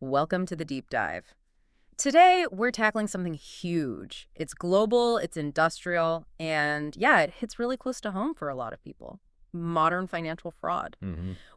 Welcome to the deep dive. Today, we're tackling something huge. It's global, it's industrial, and yeah, it hits really close to home for a lot of people. Modern financial fraud.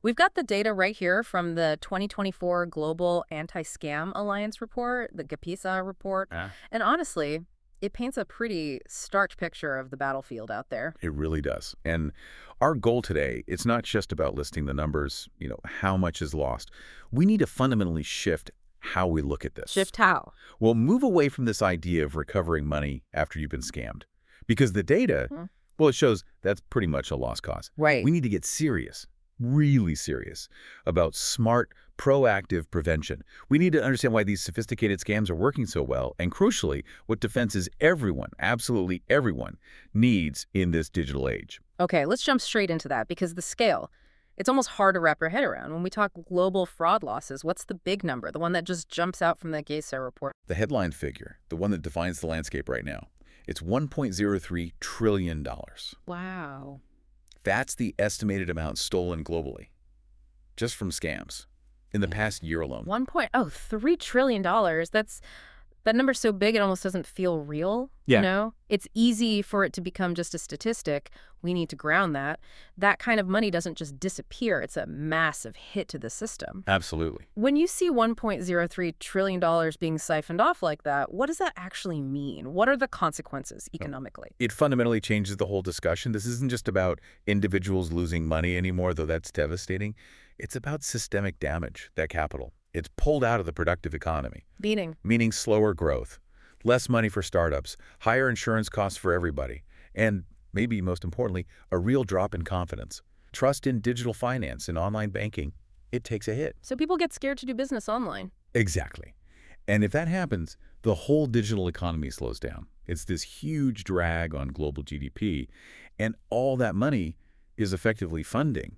We've got the data right here from the 2024 Global Anti-Scam Alliance report, the GASA report. And honestly, it paints a pretty stark picture of the battlefield out there. It really does. And our goal today, it's not just about listing the numbers, how much is lost. We need to fundamentally shift how we look at this. Shift how? Well, move away from this idea of recovering money after you've been scammed. Because the data, well, it shows that's pretty much a lost cause. Right. We need to get serious, really serious, about smart, proactive prevention. We need to understand why these sophisticated scams are working so well, and crucially, what defenses everyone, absolutely everyone, needs in this digital age. Okay, let's jump straight into that because the scale, it's almost hard to wrap your head around. When we talk global fraud losses, what's the big number, the one that just jumps out from the GASA report? The headline figure, the one that defines the landscape right now, it's $1.03 trillion. Wow. That's the estimated amount stolen globally, just from scams, in the past year alone. $3 trillion. That number's so big it almost doesn't feel real. Yeah. It's easy for it to become just a statistic. We need to ground that. That kind of money doesn't just disappear. It's a massive hit to the system. Absolutely. When you see $1.03 trillion being siphoned off like that, what does that actually mean? What are the consequences economically? It fundamentally changes the whole discussion. This isn't just about individuals losing money anymore, though that's devastating. It's about systemic damage, that capital. It's pulled out of the productive economy. Meaning slower growth, less money for startups, higher insurance costs for everybody, and maybe most importantly, a real drop in confidence. Trust in digital finance and online banking, it takes a hit. So people get scared to do business online. Exactly. And if that happens, the whole digital economy slows down. It's this huge drag on global GDP, and all that money is effectively funding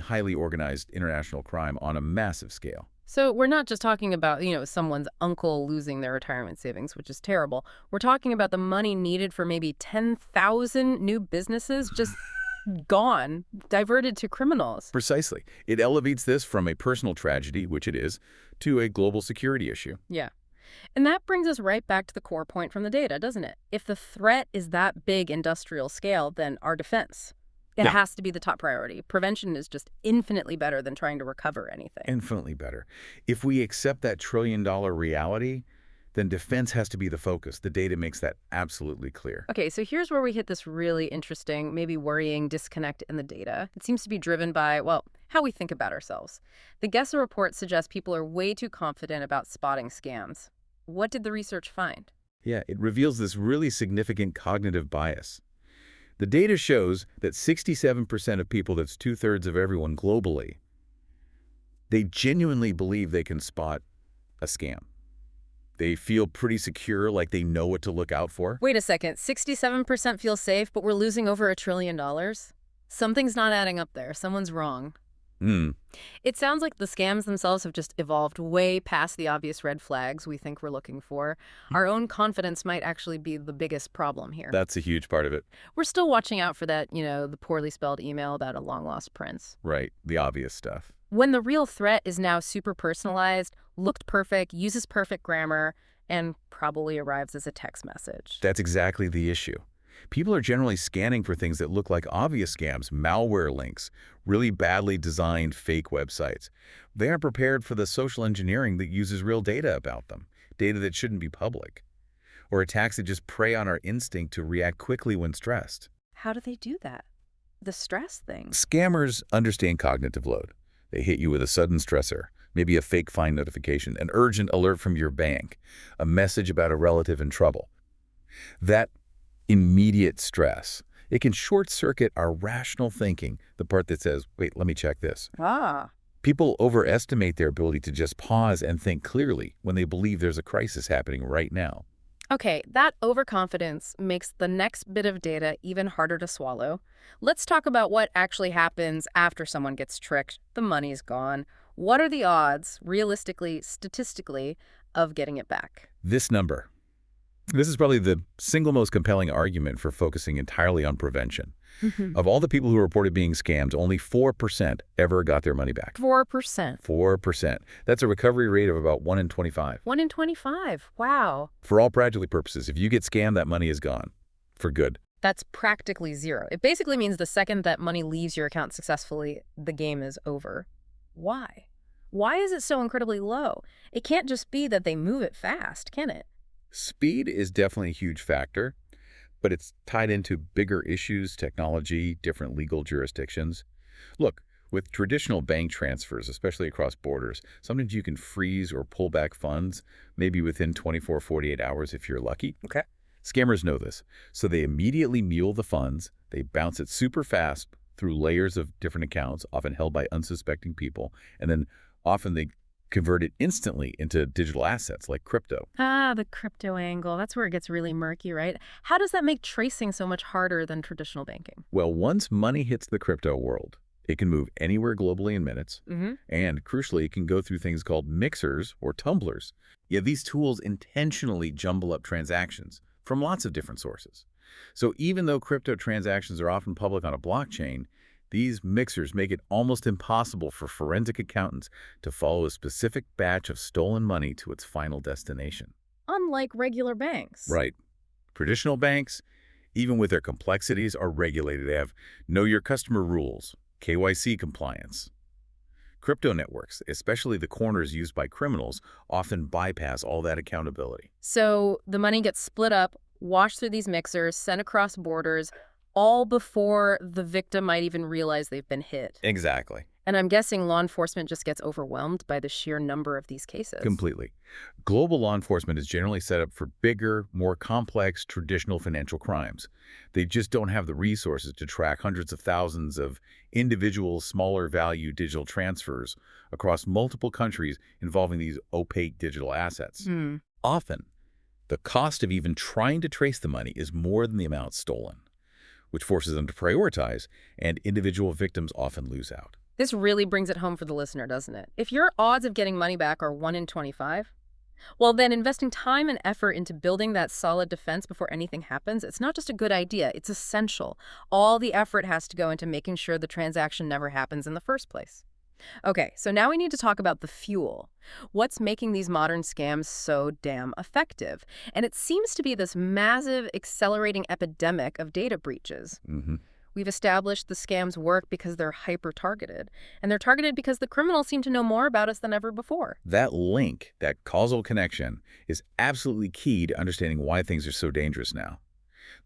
highly organized international crime on a massive scale. So we're not just talking about, someone's uncle losing their retirement savings, which is terrible. We're talking about the money needed for maybe 10,000 new businesses just gone, diverted to criminals. Precisely. It elevates this from a personal tragedy, which it is, to a global security issue. Yeah. And that brings us right back to the core point from the data, doesn't it? If the threat is that big industrial scale, then our defense. It has to be the top priority. Prevention is just infinitely better than trying to recover anything. Infinitely better. If we accept that trillion-dollar reality, then defense has to be the focus. The data makes that absolutely clear. Okay, so here's where we hit this really interesting, maybe worrying disconnect in the data. It seems to be driven by, how we think about ourselves. The GASA report suggests people are way too confident about spotting scams. What did the research find? Yeah, it reveals this really significant cognitive bias. The data shows that 67% of people, that's two-thirds of everyone globally, they genuinely believe they can spot a scam. They feel pretty secure, like they know what to look out for. Wait a second, 67% feel safe, but we're losing over $1 trillion? Something's not adding up there. Someone's wrong. It sounds like the scams themselves have just evolved way past the obvious red flags we think we're looking for. Our own confidence might actually be the biggest problem here. That's a huge part of it. We're still watching out for that, the poorly spelled email about a long-lost prince. Right, the obvious stuff. When the real threat is now super personalized, looked perfect, uses perfect grammar, and probably arrives as a text message. That's exactly the issue. People are generally scanning for things that look like obvious scams, malware links, really badly designed fake websites. They aren't prepared for the social engineering that uses real data about them, data that shouldn't be public, or attacks that just prey on our instinct to react quickly when stressed. How do they do that? The stress thing? Scammers understand cognitive load. They hit you with a sudden stressor, maybe a fake fine notification, an urgent alert from your bank, a message about a relative in trouble. That immediate stress, it can short-circuit our rational thinking, the part that says, wait, let me check this. People overestimate their ability to just pause and think clearly when they believe there's a crisis happening right now. Okay, that overconfidence makes the next bit of data even harder to swallow. Let's talk about what actually happens after someone gets tricked. The money's gone. What are the odds, realistically, statistically, of getting it back? This number, This is probably the single most compelling argument for focusing entirely on prevention. Hmm. Of all the people who reported being scammed, only 4% ever got their money back. 4%. 4%. That's a recovery rate of about 1 in 25. 1 in 25. Wow. For all practical purposes, if you get scammed, that money is gone. For good. That's practically zero. It basically means the second that money leaves your account successfully, the game is over. Why? Why is it so incredibly low? It can't just be that they move it fast, can it? Speed is definitely a huge factor, but it's tied into bigger issues, technology, different legal jurisdictions. Look, with traditional bank transfers, especially across borders, sometimes you can freeze or pull back funds, maybe within 24, 48 hours if you're lucky. Okay. Scammers know this, so they immediately mule the funds, they bounce it super fast through layers of different accounts, often held by unsuspecting people, and then often they convert it instantly into digital assets like crypto. Ah, the crypto angle. That's where it gets really murky, right? How does that make tracing so much harder than traditional banking? Well, once money hits the crypto world, it can move anywhere globally in minutes, Mm-hmm. and crucially, it can go through things called mixers or tumblers. Yeah, these tools intentionally jumble up transactions from lots of different sources. So even though crypto transactions are often public on a blockchain, these mixers make it almost impossible for forensic accountants to follow a specific batch of stolen money to its final destination. Unlike regular banks. Right. Traditional banks, even with their complexities, are regulated. They have know your customer rules, KYC compliance. Crypto networks, especially the corners used by criminals, often bypass all that accountability. So the money gets split up, washed through these mixers, sent across borders, all before the victim might even realize they've been hit. Exactly. And I'm guessing law enforcement just gets overwhelmed by the sheer number of these cases. Completely. Global law enforcement is generally set up for bigger, more complex, traditional financial crimes. They just don't have the resources to track hundreds of thousands of individual, smaller value digital transfers across multiple countries involving these opaque digital assets. Hmm. Often, the cost of even trying to trace the money is more than the amount stolen, which forces them to prioritize, and individual victims often lose out. This really brings it home for the listener, doesn't it? If your odds of getting money back are 1 in 25, well, then investing time and effort into building that solid defense before anything happens, it's not just a good idea, it's essential. All the effort has to go into making sure the transaction never happens in the first place. Okay, so now we need to talk about the fuel. What's making these modern scams so damn effective? And it seems to be this massive, accelerating epidemic of data breaches. Mm-hmm. We've established the scams work because they're hyper-targeted, and they're targeted because the criminals seem to know more about us than ever before. That link, that causal connection, is absolutely key to understanding why things are so dangerous now.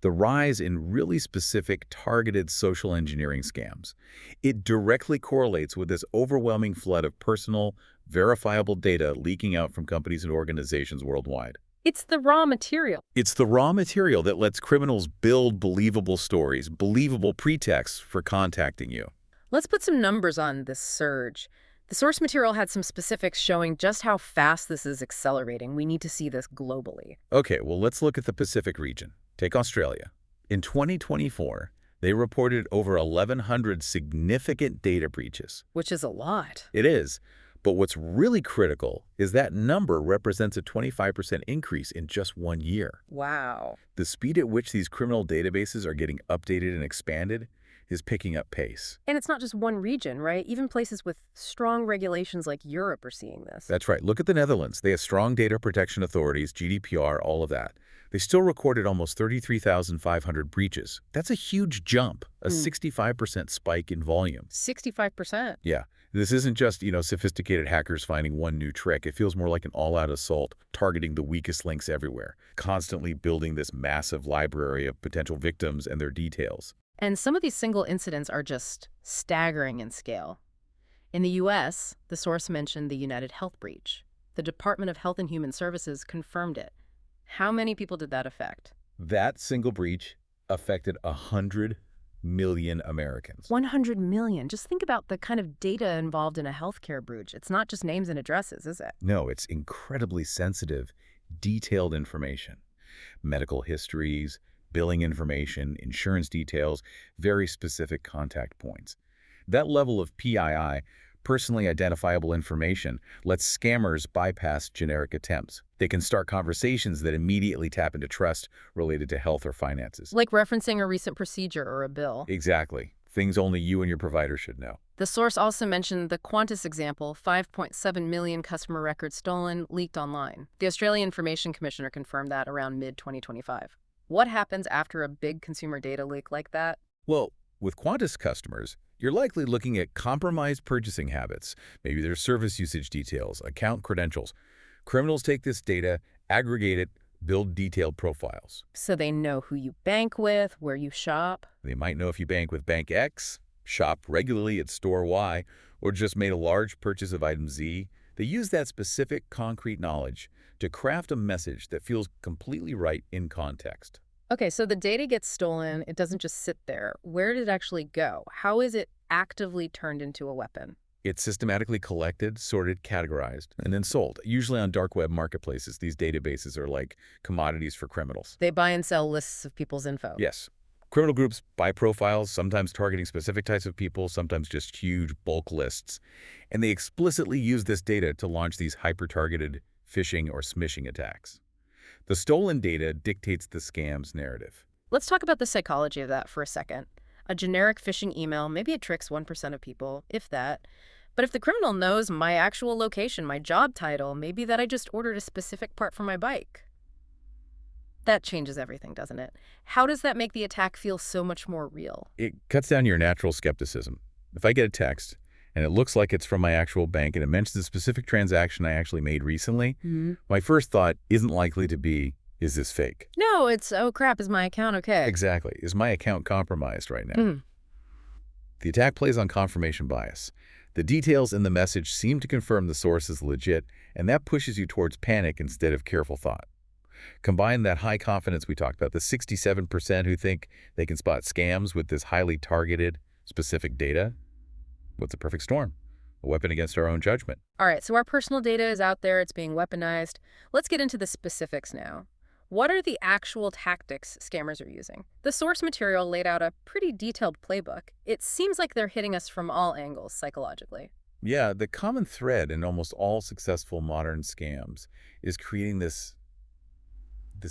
The rise in really specific, targeted social engineering scams. It directly correlates with this overwhelming flood of personal, verifiable data leaking out from companies and organizations worldwide. It's the raw material. It's the raw material that lets criminals build believable stories, believable pretexts for contacting you. Let's put some numbers on this surge. The source material had some specifics showing just how fast this is accelerating. We need to see this globally. Okay, well, let's look at the Pacific region. Take Australia. In 2024, they reported over 1,100 significant data breaches. Which is a lot. It is. But what's really critical is that number represents a 25% increase in just 1 year. Wow. The speed at which these criminal databases are getting updated and expanded is picking up pace. And it's not just one region, right? Even places with strong regulations like Europe are seeing this. That's right. Look at the Netherlands. They have strong data protection authorities, GDPR, all of that. They still recorded almost 33,500 breaches. That's a huge jump, a 65% spike in volume. 65%. Yeah. This isn't just, sophisticated hackers finding one new trick. It feels more like an all-out assault, targeting the weakest links everywhere, constantly building this massive library of potential victims and their details. And some of these single incidents are just staggering in scale. In the U.S., the source mentioned the United Health breach. The Department of Health and Human Services confirmed it. How many people did that affect? That single breach affected 100 million Americans. 100 million. Just think about the kind of data involved in a healthcare breach. It's not just names and addresses, is it? No, it's incredibly sensitive, detailed information. Medical histories, billing information, insurance details, very specific contact points. That level of PII personally identifiable information lets scammers bypass generic attempts. They can start conversations that immediately tap into trust related to health or finances. Like referencing a recent procedure or a bill. Exactly. Things only you and your provider should know. The source also mentioned the Qantas example, 5.7 million customer records stolen, leaked online. The Australian Information Commissioner confirmed that around mid-2025. What happens after a big consumer data leak like that? Well, with Qantas customers, you're likely looking at compromised purchasing habits, maybe their service usage details, account credentials. Criminals take this data, aggregate it, build detailed profiles. So they know who you bank with, where you shop. They might know if you bank with Bank X, shop regularly at Store Y, or just made a large purchase of item Z. They use that specific, concrete knowledge to craft a message that feels completely right in context. Okay, so the data gets stolen. It doesn't just sit there. Where did it actually go? How is it actively turned into a weapon? It's systematically collected, sorted, categorized, and then sold, usually on dark web marketplaces. These databases are like commodities for criminals. They buy and sell lists of people's info. Yes. Criminal groups buy profiles, sometimes targeting specific types of people, sometimes just huge bulk lists. And they explicitly use this data to launch these hyper-targeted phishing or smishing attacks. The stolen data dictates the scam's narrative. Let's talk about the psychology of that for a second. A generic phishing email, maybe it tricks 1% of people, if that. But if the criminal knows my actual location, my job title, maybe that I just ordered a specific part for my bike. That changes everything, doesn't it? How does that make the attack feel so much more real? It cuts down your natural skepticism. If I get a text and it looks like it's from my actual bank and it mentions a specific transaction I actually made recently, my first thought isn't likely to be, is this fake? No, it's, oh crap, is my account okay? Exactly. Is my account compromised right now? The attack plays on confirmation bias. The details in the message seem to confirm the source is legit, and that pushes you towards panic instead of careful thought. Combine that high confidence we talked about, the 67% who think they can spot scams with this highly targeted, specific data. What's a perfect storm? A weapon against our own judgment. All right, so our personal data is out there, it's being weaponized. Let's get into the specifics now. What are the actual tactics scammers are using? The source material laid out a pretty detailed playbook. It seems like they're hitting us from all angles psychologically. Yeah, the common thread in almost all successful modern scams is creating this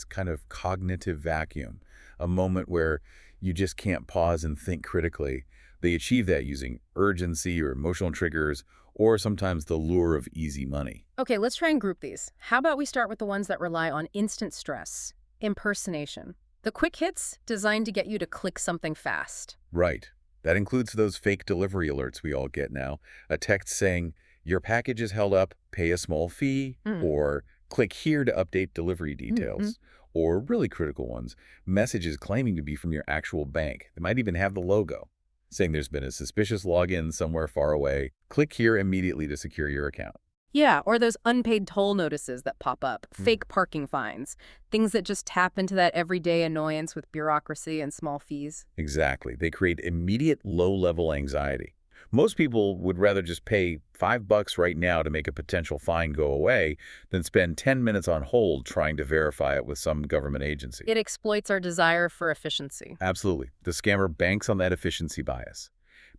kind of cognitive vacuum, a moment where you just can't pause and think critically. They achieve that using urgency or emotional triggers, or sometimes the lure of easy money. Okay, let's try and group these. How about we start with the ones that rely on instant stress, impersonation, the quick hits designed to get you to click something fast. Right. That includes those fake delivery alerts we all get now. A text saying, your package is held up, pay a small fee, or click here to update delivery details. Or really critical ones, messages claiming to be from your actual bank. They might even have the logo, saying there's been a suspicious login somewhere far away. Click here immediately to secure your account. Yeah, or those unpaid toll notices that pop up, fake parking fines, things that just tap into that everyday annoyance with bureaucracy and small fees. Exactly. They create immediate low-level anxiety. Most people would rather just pay $5 right now to make a potential fine go away than spend 10 minutes on hold trying to verify it with some government agency. It exploits our desire for efficiency. Absolutely. The scammer banks on that efficiency bias.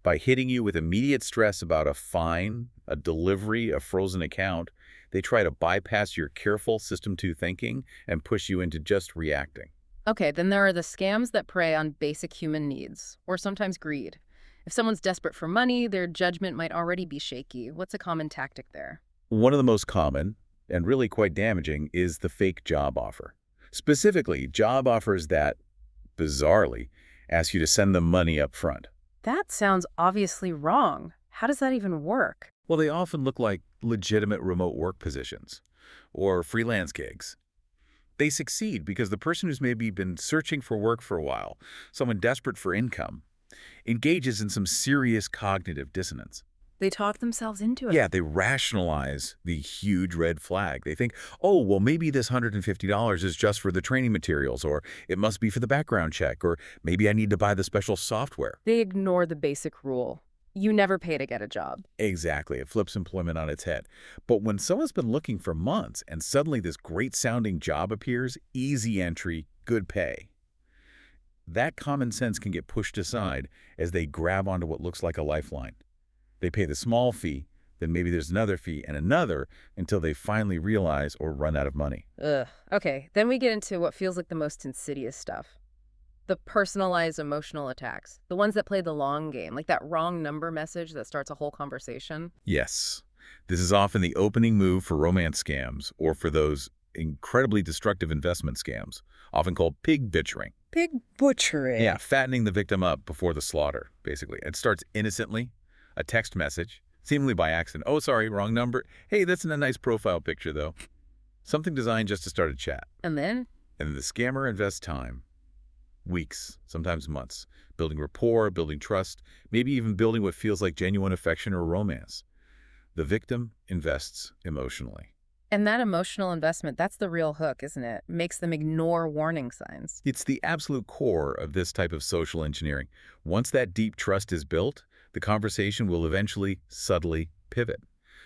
By hitting you with immediate stress about a fine, a delivery, a frozen account, they try to bypass your careful System 2 thinking and push you into just reacting. Okay, then there are the scams that prey on basic human needs, or sometimes greed. If someone's desperate for money, their judgment might already be shaky. What's a common tactic there? One of the most common, and really quite damaging, is the fake job offer. Specifically, job offers that, bizarrely, ask you to send them money up front. That sounds obviously wrong. How does that even work? Well, they often look like legitimate remote work positions or freelance gigs. They succeed because the person who's maybe been searching for work for a while, someone desperate for income, engages in some serious cognitive dissonance. They talk themselves into it. Yeah, they rationalize the huge red flag. They think, oh, well, maybe this $150 is just for the training materials, or it must be for the background check, or maybe I need to buy the special software. They ignore the basic rule. You never pay to get a job. Exactly. It flips employment on its head. But when someone's been looking for months and suddenly this great-sounding job appears, easy entry, good pay, that common sense can get pushed aside as they grab onto what looks like a lifeline. They pay the small fee, then maybe there's another fee and another until they finally realize or run out of money. Ugh. Okay, then we get into what feels like the most insidious stuff. The personalized emotional attacks. The ones that play the long game, like that wrong number message that starts a whole conversation. Yes, this is often the opening move for romance scams or for those incredibly destructive investment scams, often called pig butchering. Pig butchery. Yeah, fattening the victim up before the slaughter, basically. It starts innocently, a text message, seemingly by accident. Oh, sorry, wrong number. Hey, that's in a nice profile picture, though. Something designed just to start a chat. And then? And the scammer invests time, weeks, sometimes months, building rapport, building trust, maybe even building what feels like genuine affection or romance. The victim invests emotionally. And that emotional investment, that's the real hook, isn't it? Makes them ignore warning signs. It's the absolute core of this type of social engineering. Once that deep trust is built, the conversation will eventually subtly pivot.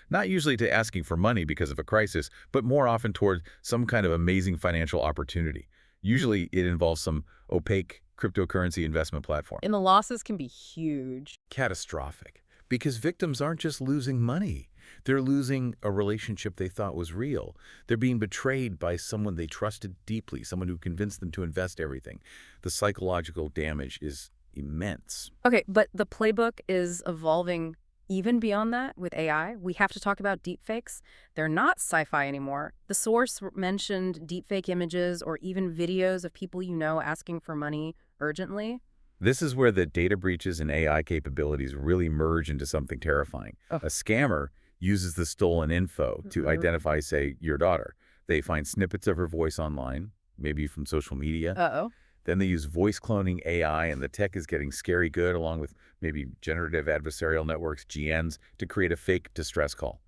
Not usually to asking for money because of a crisis, but more often toward some kind of amazing financial opportunity. Usually it involves some opaque cryptocurrency investment platform. And the losses can be huge. Catastrophic. Because victims aren't just losing money. They're losing a relationship they thought was real. They're being betrayed by someone they trusted deeply, someone who convinced them to invest everything. The psychological damage is immense. Okay, but the playbook is evolving even beyond that with AI. We have to talk about deepfakes. They're not sci-fi anymore. The source mentioned deepfake images or even videos of people you know asking for money urgently. This is where the data breaches and AI capabilities really merge into something terrifying. Oh. A scammer uses the stolen info to identify, say, your daughter. They find snippets of her voice online, maybe from social media. Uh-oh. Then they use voice cloning AI, and the tech is getting scary good, along with maybe generative adversarial networks, GNs, to create a fake distress call.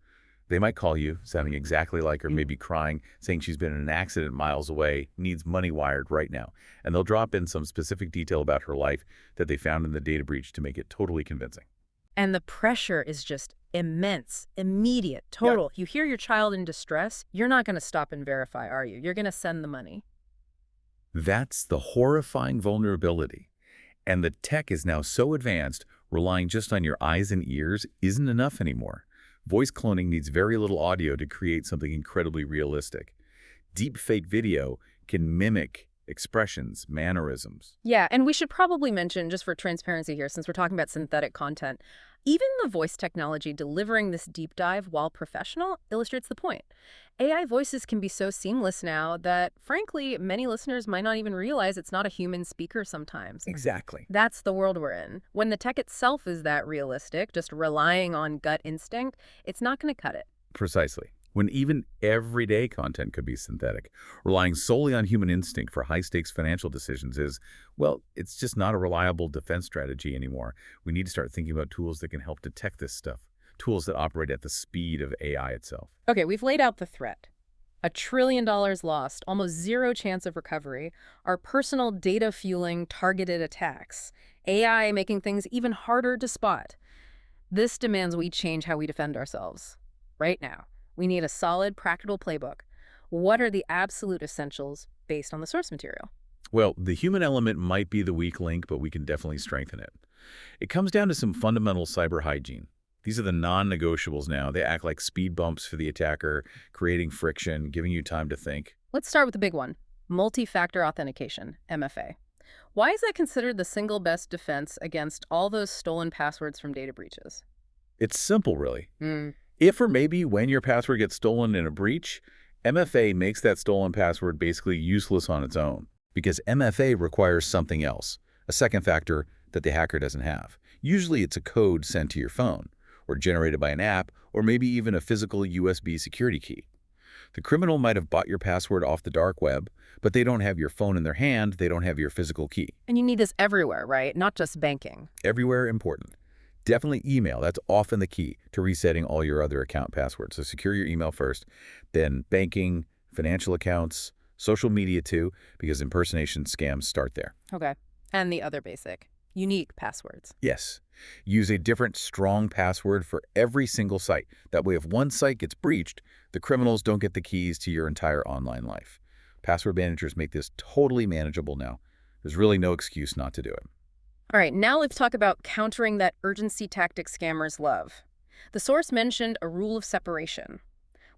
They might call you, sounding exactly like her, maybe crying, saying she's been in an accident miles away, needs money wired right now. And they'll drop in some specific detail about her life that they found in the data breach to make it totally convincing. And the pressure is just immense, immediate, total. You hear your child in distress, you're not going to stop and verify, are you? You're going to send the money. That's the horrifying vulnerability. And the tech is now so advanced, relying just on your eyes and ears isn't enough anymore. Voice cloning needs very little audio to create something incredibly realistic. Deepfake video can mimic expressions, mannerisms. Yeah, and we should probably mention, just for transparency here, since we're talking about synthetic content, even the voice technology delivering this deep dive while professional illustrates the point. AI voices can be so seamless now that, frankly, many listeners might not even realize it's not a human speaker sometimes. Exactly. That's the world we're in. When the tech itself is that realistic, just relying on gut instinct, it's not going to cut it. Precisely. When even everyday content could be synthetic, relying solely on human instinct for high-stakes financial decisions is, well, it's just not a reliable defense strategy anymore. We need to start thinking about tools that can help detect this stuff, tools that operate at the speed of AI itself. Okay, we've laid out the threat. $1 trillion lost, almost zero chance of recovery, our personal data fueling targeted attacks, AI making things even harder to spot. This demands we change how we defend ourselves. Right now, we need a solid, practical playbook. What are the absolute essentials based on the source material? Well, the human element might be the weak link, but we can definitely strengthen it. It comes down to some fundamental cyber hygiene. These are the non-negotiables now. They act like speed bumps for the attacker, creating friction, giving you time to think. Let's start with the big one, multi-factor authentication, MFA. Why is that considered the single best defense against all those stolen passwords from data breaches? It's simple, really. If or maybe when your password gets stolen in a breach, MFA makes that stolen password basically useless on its own, because MFA requires something else, a second factor that the hacker doesn't have. Usually it's a code sent to your phone, or generated by an app, or maybe even a physical USB security key. The criminal might have bought your password off the dark web, but they don't have your phone in their hand, they don't have your physical key. And you need this everywhere, right? Not just banking. Everywhere important. Definitely email. That's often the key to resetting all your other account passwords. So secure your email first, then banking, financial accounts, social media too, because impersonation scams start there. Okay. And the other basic, unique passwords. Yes. Use a different strong password for every single site. That way, if one site gets breached, the criminals don't get the keys to your entire online life. Password managers make this totally manageable now. There's really no excuse not to do it. All right, now let's talk about countering that urgency tactic scammers love. The source mentioned a rule of separation.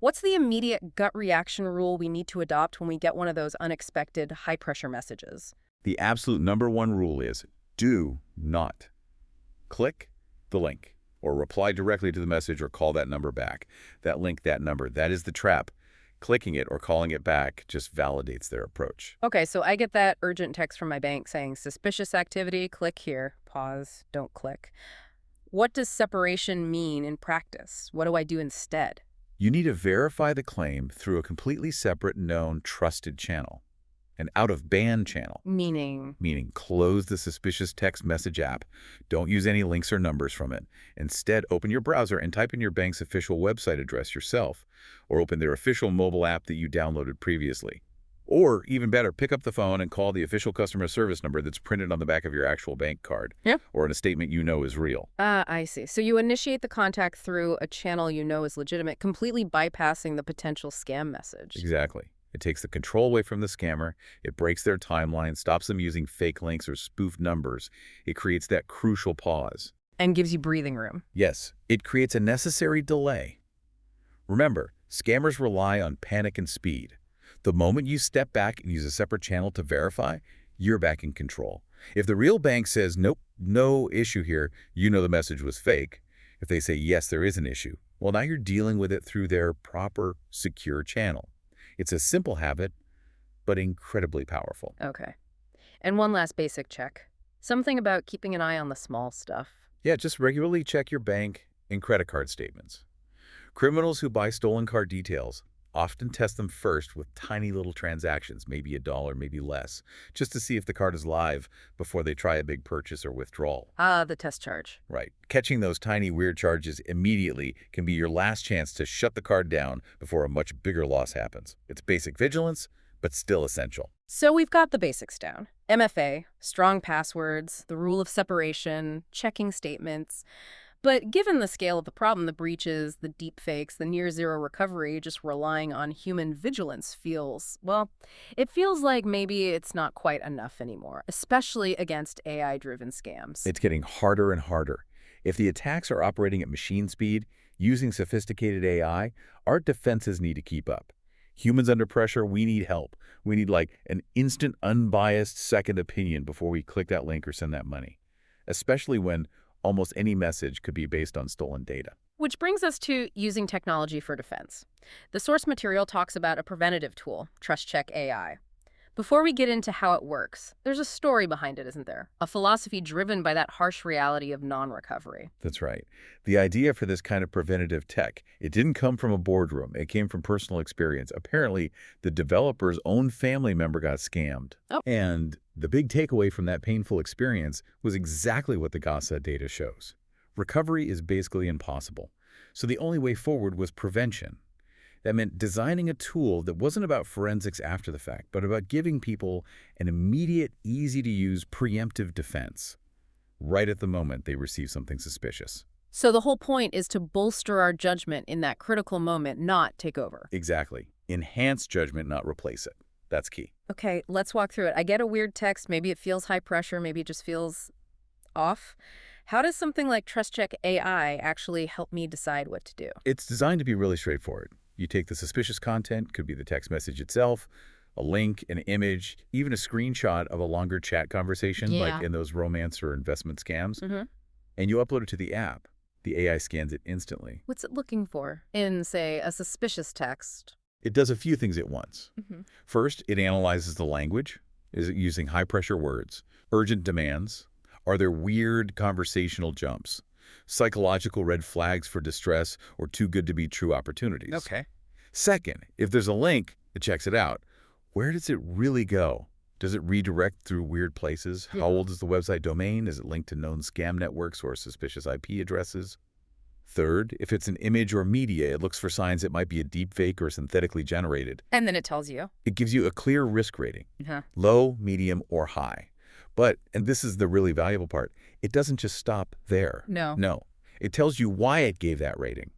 What's the immediate gut reaction rule we need to adopt when we get one of those unexpected high-pressure messages? The absolute #1 rule is do not click the link or reply directly to the message or call that number back. That link, that number, that is the trap. Clicking it or calling it back just validates their approach. Okay, so I get that urgent text from my bank saying suspicious activity, click here, pause, don't click. What does separation mean in practice? What do I do instead? You need to verify the claim through a completely separate, known, trusted channel. An out-of-band channel, Meaning, meaning close the suspicious text message app. Don't use any links or numbers from it. Instead, open your browser and type in your bank's official website address yourself, or open their official mobile app that you downloaded previously. Or, even better, pick up the phone and call the official customer service number that's printed on the back of your actual bank card, yeah. or in a statement you know is real. I see. So you initiate the contact through a channel you know is legitimate, completely bypassing the potential scam message. Exactly. It takes the control away from the scammer, it breaks their timeline, stops them using fake links or spoofed numbers. It creates that crucial pause. And gives you breathing room. Yes, it creates a necessary delay. Remember, scammers rely on panic and speed. The moment you step back and use a separate channel to verify, you're back in control. If the real bank says, nope, no issue here, you know the message was fake. If they say, yes, there is an issue, well, now you're dealing with it through their proper, secure channel. It's a simple habit, but incredibly powerful. Okay. And one last basic check. Something about keeping an eye on the small stuff. Yeah, just regularly check your bank and credit card statements. Criminals who buy stolen card details often test them first with tiny little transactions, maybe $1, maybe less, just to see if the card is live before they try a big purchase or withdrawal. Ah, the test charge. Right. Catching those tiny weird charges immediately can be your last chance to shut the card down before a much bigger loss happens. It's basic vigilance, but still essential. So we've got the basics down. MFA, strong passwords, the rule of separation, checking statements. But given the scale of the problem, the breaches, the deepfakes, the near-zero recovery, just relying on human vigilance feels, well, it feels like maybe it's not quite enough anymore, especially against AI-driven scams. It's getting harder and harder. If the attacks are operating at machine speed, using sophisticated AI, our defenses need to keep up. Humans under pressure, we need help. We need like an instant, unbiased second opinion before we click that link or send that money, especially when almost any message could be based on stolen data. Which brings us to using technology for defense. The source material talks about a preventative tool, TrustCheck AI. Before we get into how it works, there's a story behind it, isn't there? A philosophy driven by that harsh reality of non-recovery. That's right. The idea for this kind of preventative tech, it didn't come from a boardroom. It came from personal experience. Apparently, the developer's own family member got scammed. Oh. And the big takeaway from that painful experience was exactly what the GASA data shows. Recovery is basically impossible. So the only way forward was prevention. That meant designing a tool that wasn't about forensics after the fact, but about giving people an immediate, easy-to-use preemptive defense right at the moment they receive something suspicious. So the whole point is to bolster our judgment in that critical moment, not take over. Exactly. Enhance judgment, not replace it. That's key. Okay, let's walk through it. I get a weird text. Maybe it feels high pressure. Maybe it just feels off. How does something like TrustCheck AI actually help me decide what to do? It's designed to be really straightforward. You take the suspicious content, could be the text message itself, a link, an image, even a screenshot of a longer chat conversation, like in those romance or investment scams, and you upload it to the app. The AI scans it instantly. What's it looking for in, say, a suspicious text? It does a few things at once. First, it analyzes the language. Is it using high-pressure words, urgent demands? Are there weird conversational jumps? Psychological red flags for distress or too good to be true opportunities. Okay. Second, if there's a link, it checks it out. Where does it really go? Does it redirect through weird places? How old is the website domain? Is it linked to known scam networks or suspicious IP addresses? Third, if it's an image or media, it looks for signs it might be a deepfake or synthetically generated. And then it tells you. It gives you a clear risk rating, low, medium, or high. But, and this is the really valuable part, it doesn't just stop there. No. It tells you why it gave that rating.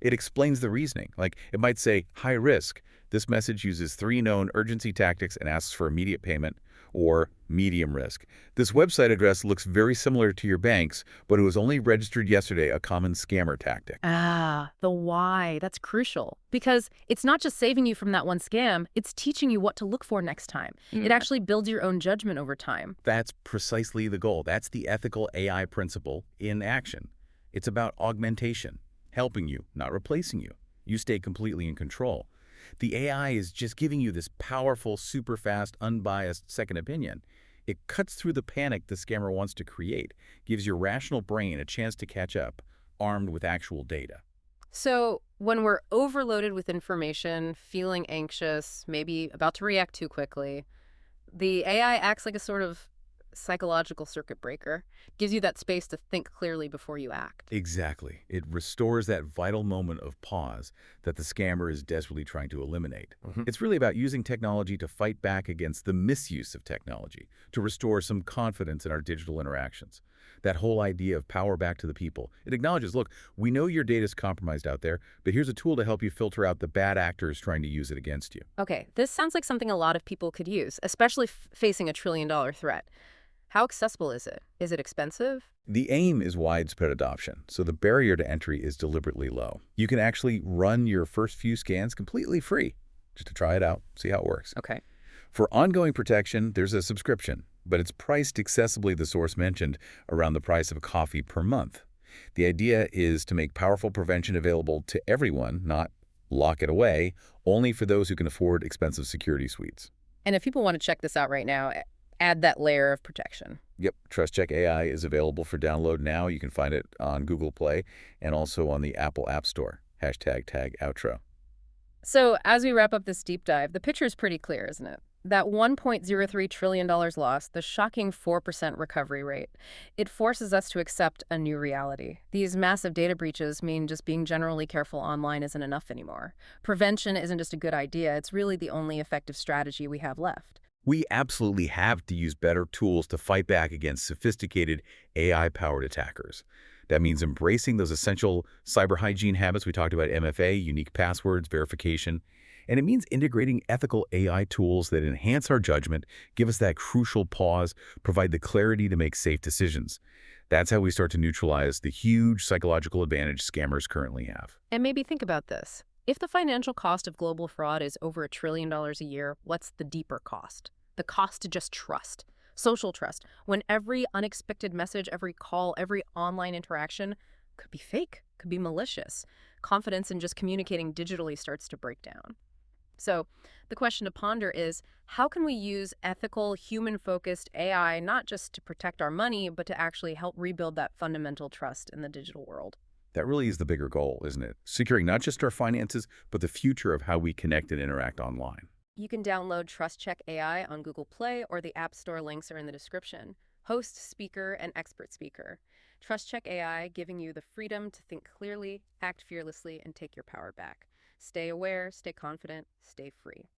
It explains the reasoning. Like, it might say high risk, This message uses three known urgency tactics and asks for immediate payment or medium risk. This website address looks very similar to your bank's, but it was only registered yesterday, a common scammer tactic. Ah, the why. That's crucial. Because it's not just saving you from that one scam, it's teaching you what to look for next time. It actually builds your own judgment over time. That's precisely the goal. That's the ethical AI principle in action. It's about augmentation, helping you, not replacing you. You stay completely in control. The AI is just giving you this powerful, super fast, unbiased second opinion. It cuts through the panic the scammer wants to create, gives your rational brain a chance to catch up, armed with actual data. So, when we're overloaded with information, feeling anxious, maybe about to react too quickly, the AI acts like a sort of psychological circuit breaker, gives you that space to think clearly before you act. Exactly. It restores that vital moment of pause that the scammer is desperately trying to eliminate. It's really about using technology to fight back against the misuse of technology, to restore some confidence in our digital interactions. That whole idea of power back to the people. It acknowledges, look, we know your data is compromised out there, but here's a tool to help you filter out the bad actors trying to use it against you. Okay, this sounds like something a lot of people could use, especially facing a trillion-dollar threat. How accessible is it? Is it expensive? The aim is widespread adoption, so the barrier to entry is deliberately low. You can actually run your first few scans completely free, just to try it out, see how it works. Okay. For ongoing protection, there's a subscription, but it's priced accessibly, the source mentioned, around the price of a coffee per month. The idea is to make powerful prevention available to everyone, not lock it away, only for those who can afford expensive security suites. And if people want to check this out right now, add that layer of protection. Yep, TrustCheck AI is available for download now. You can find it on Google Play and also on the Apple App Store. #tag outro. So, as we wrap up this deep dive, the picture is pretty clear, isn't it? That $1.03 trillion lost, the shocking 4% recovery rate, it forces us to accept a new reality. These massive data breaches mean just being generally careful online isn't enough anymore. Prevention isn't just a good idea, it's really the only effective strategy we have left. We absolutely have to use better tools to fight back against sophisticated AI-powered attackers. That means embracing those essential cyber hygiene habits we talked about: MFA, unique passwords, verification. And it means integrating ethical AI tools that enhance our judgment, give us that crucial pause, provide the clarity to make safe decisions. That's how we start to neutralize the huge psychological advantage scammers currently have. And maybe think about this. If the financial cost of global fraud is over $1 trillion a year, what's the deeper cost? The cost to just trust. Social trust, when every unexpected message, every call, every online interaction could be fake, could be malicious. Confidence in just communicating digitally starts to break down. So the question to ponder is, how can we use ethical, human-focused AI not just to protect our money, but to actually help rebuild that fundamental trust in the digital world? That really is the bigger goal, isn't it? Securing not just our finances, but the future of how we connect and interact online. You can download TrustCheck AI on Google Play, or the App Store links are in the description. Host, speaker, and expert speaker. TrustCheck AI, giving you the freedom to think clearly, act fearlessly, and take your power back. Stay aware, stay confident, stay free.